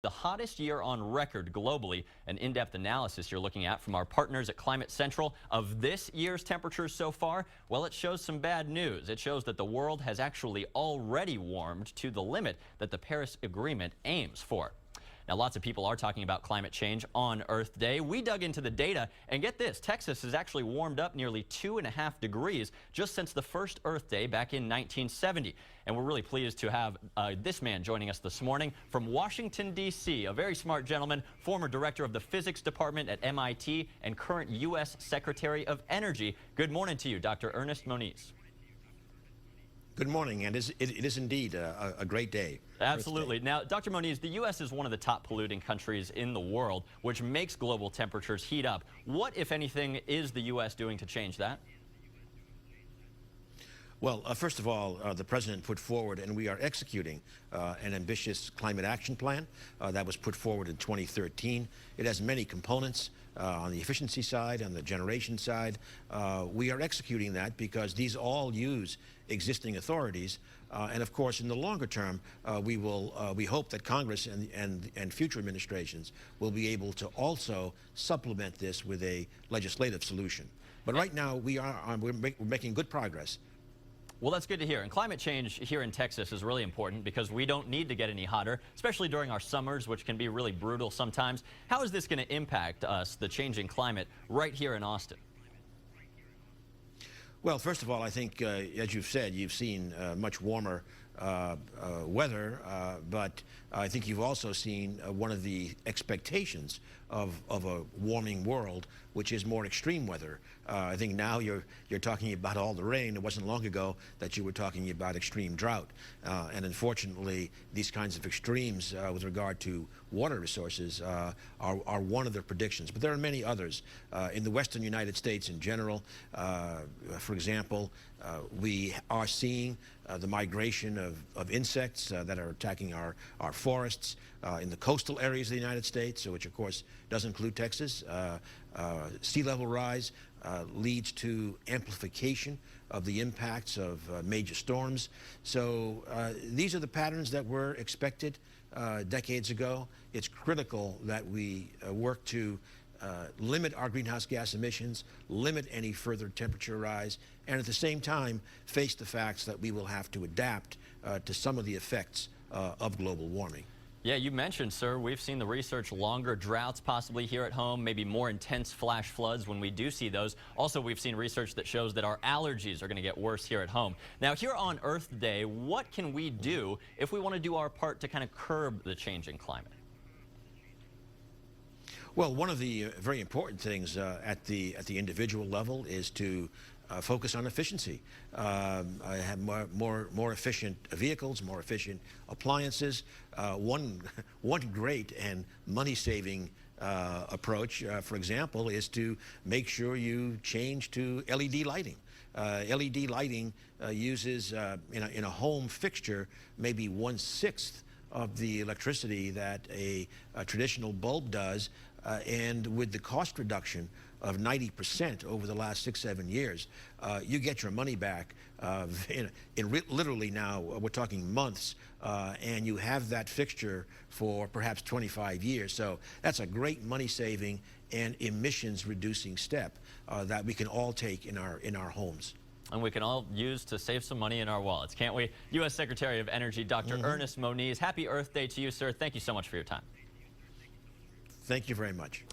The hottest year on record globally. An in-depth analysis you're looking at from our partners at Climate Central of this year's temperatures so far. Well, it shows some bad news. It shows that the world has actually already warmed to the limit that the Paris Agreement aims for. Now, lots of people are talking about climate change on Earth Day. We dug into the data, and get this, Texas has actually warmed up nearly 2.5 degrees just since the first Earth Day back in 1970. And we're really pleased to have this man joining us this morning from Washington, D.C., a very smart gentleman, former director of the physics department at MIT and current U.S. Secretary of Energy. Good morning to you, Dr. Ernest Moniz. Good morning, and it is indeed a great day. Absolutely. Now, Dr. Moniz, the U.S. is one of the top polluting countries in the world, which makes global temperatures heat up. What, if anything, is the U.S. doing to change that? Well, first of all, the president put forward, and we are executing an ambitious climate action plan that was put forward in 2013. It has many components on the efficiency side, on the generation side. We are executing that because these all use existing authorities. And of course, in the longer term, we hope that Congress and future administrations will be able to also supplement this with a legislative solution. But right now, we're making good progress. Well, that's good to hear. And climate change here in Texas is really important because we don't need to get any hotter, especially during our summers, which can be really brutal sometimes. How is this going to impact us, the changing climate, right here in Austin? Well, first of all, I think, as you've said, you've seen much warmer weather, but I think you've also seen one of the expectations of a warming world, which is more extreme weather. I think now you're talking about all the rain. It wasn't long ago that you were talking about extreme drought. And unfortunately, these kinds of extremes with regard to water resources are one of the predictions. But there are many others. In the western United States in general, for example, we are seeing the migration of insects that are attacking our forests in the coastal areas of the United States, which of course does include Texas. Sea level rise leads to amplification of the impacts of major storms. So these are the patterns that were expected decades ago. It's critical that we work to limit our greenhouse gas emissions, limit any further temperature rise, and at the same time face the facts that we will have to adapt to some of the effects of global warming. Yeah, you mentioned, sir, we've seen the research, longer droughts possibly here at home, maybe more intense flash floods when we do see those. Also, we've seen research that shows that our allergies are going to get worse here at home. Now, here on Earth Day, what can we do if we want to do our part to kind of curb the changing climate? Well, one of the very important things at the individual level is to focus on efficiency. Have more efficient vehicles, more efficient appliances. One great and money-saving approach, for example, is to make sure you change to LED lighting. LED lighting uses, in a home fixture, maybe 1/6 of the electricity that a traditional bulb does, and with the cost reduction of 90% over the last 6-7 years, you get your money back literally now, we're talking months, and you have that fixture for perhaps 25 years. So that's a great money-saving and emissions-reducing step that we can all take in our homes. And we can all use to save some money in our wallets, can't we? U.S. Secretary of Energy, Dr. Ernest Moniz, happy Earth Day to you, sir. Thank you so much for your time. Thank you very much.